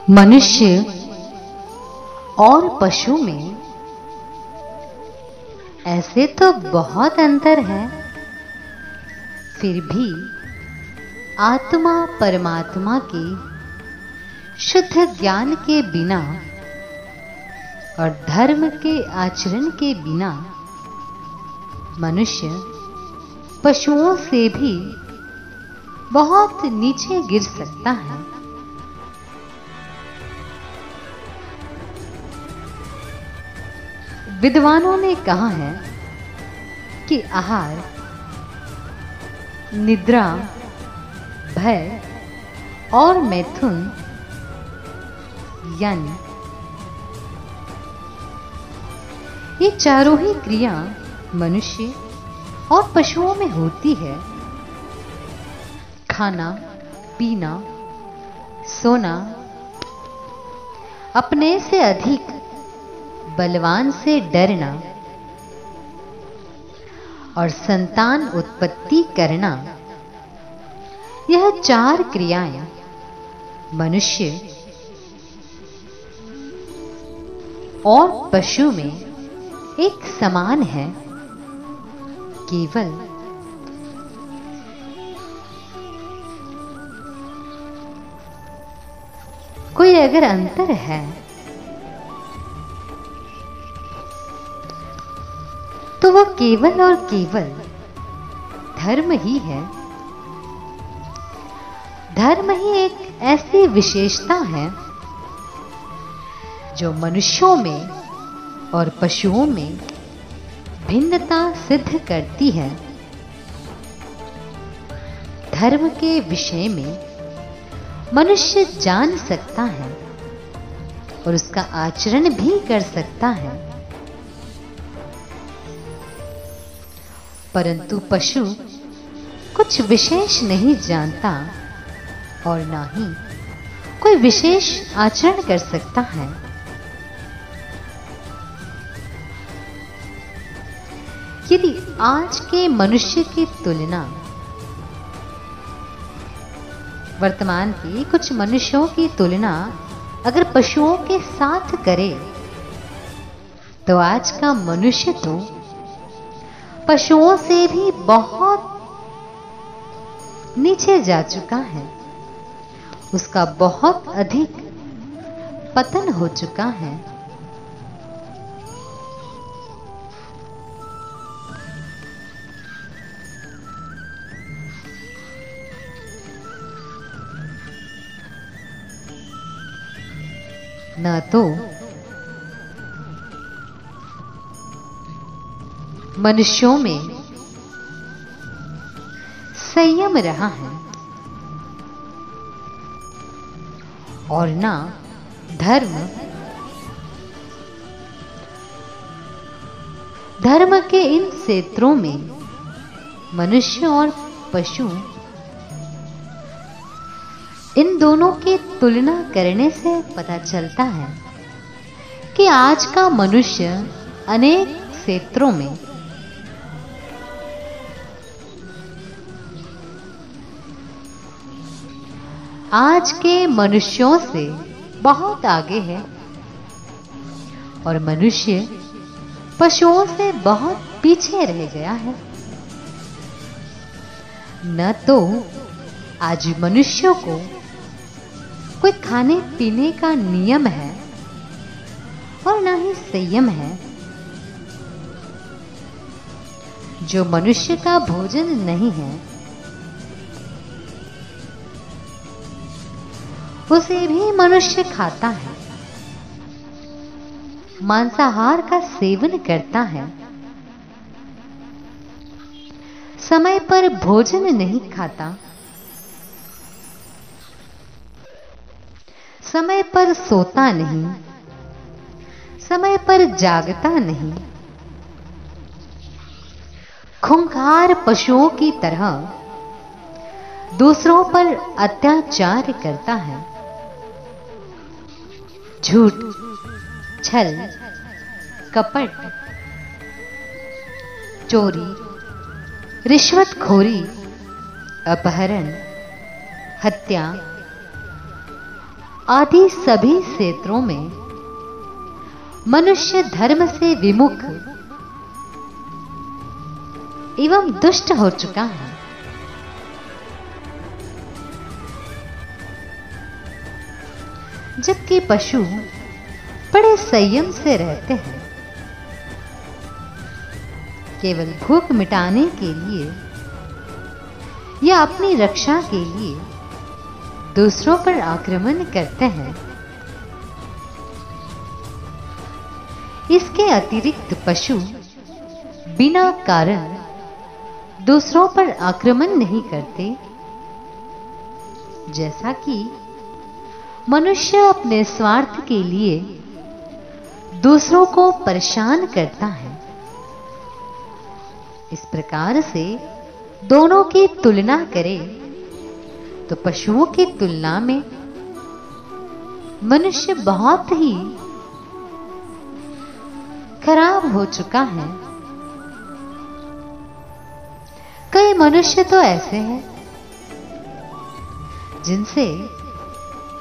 मनुष्य और पशु में ऐसे तो बहुत अंतर है, फिर भी आत्मा परमात्मा के शुद्ध ज्ञान के बिना और धर्म के आचरण के बिना मनुष्य पशुओं से भी बहुत नीचे गिर सकता है। विद्वानों ने कहा है कि आहार, निद्रा, भय और मैथुन यानी ये चारों ही क्रिया मनुष्य और पशुओं में होती है। खाना, पीना, सोना, अपने से अधिक बलवान से डरना और संतान उत्पत्ति करना, यह चार क्रियाएं मनुष्य और पशु में एक समान है। केवल कोई अगर अंतर है तो वह केवल और केवल धर्म ही है। धर्म ही एक ऐसी विशेषता है जो मनुष्यों में और पशुओं में भिन्नता सिद्ध करती है। धर्म के विषय में मनुष्य जान सकता है और उसका आचरण भी कर सकता है, परंतु पशु कुछ विशेष नहीं जानता और ना ही कोई विशेष आचरण कर सकता है। यदि आज के मनुष्य की तुलना वर्तमान के कुछ मनुष्यों की तुलना अगर पशुओं के साथ करे तो आज का मनुष्य तो पशुओं से भी बहुत नीचे जा चुका है। उसका बहुत अधिक पतन हो चुका है। न तो मनुष्यों में संयम रहा है और ना धर्म के इन क्षेत्रों में मनुष्य और पशु, इन दोनों की तुलना करने से पता चलता है कि आज का मनुष्य अनेक क्षेत्रों में आज के मनुष्यों से बहुत आगे है और मनुष्य पशुओं से बहुत पीछे रह गया है। न तो आज मनुष्यों को कोई खाने पीने का नियम है और न ही संयम है। जो मनुष्य का भोजन नहीं है उसे भी मनुष्य खाता है, मांसाहार का सेवन करता है, समय पर भोजन नहीं खाता, समय पर सोता नहीं, समय पर जागता नहीं, खूंखार पशुओं की तरह दूसरों पर अत्याचार करता है। झूठ, छल, कपट, चोरी, रिश्वतखोरी, अपहरण, हत्या, आदि सभी क्षेत्रों में मनुष्य धर्म से विमुख एवं दुष्ट हो चुका है। जबकि पशु बड़े संयम से रहते हैं, केवल भूख मिटाने के लिए या अपनी रक्षा के लिए दूसरों पर आक्रमण करते हैं। इसके अतिरिक्त पशु बिना कारण दूसरों पर आक्रमण नहीं करते, जैसा कि मनुष्य अपने स्वार्थ के लिए दूसरों को परेशान करता है। इस प्रकार से दोनों की तुलना करें तो पशुओं की तुलना में मनुष्य बहुत ही खराब हो चुका है। कई मनुष्य तो ऐसे हैं जिनसे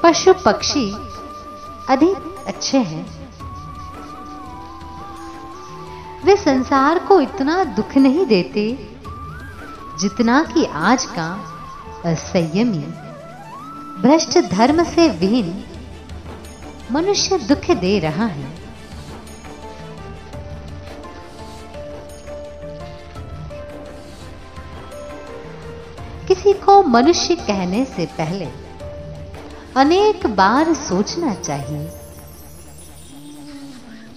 पशु पक्षी अधिक अच्छे हैं। वे संसार को इतना दुख नहीं देते जितना कि आज का असंयमी, भ्रष्ट, धर्म से विहीन मनुष्य दुख दे रहा है। किसी को मनुष्य कहने से पहले अनेक बार सोचना चाहिए।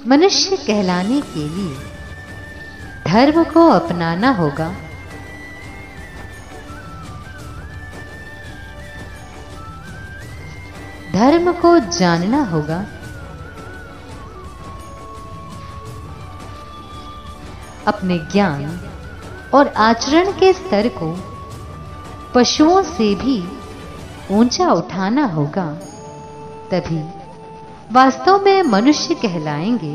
मनुष्य कहलाने के लिए धर्म को अपनाना होगा, धर्म को जानना होगा, अपने ज्ञान और आचरण के स्तर को पशुओं से भी ऊंचा उठाना होगा। तभी वास्तव में मनुष्य कहलाएंगे।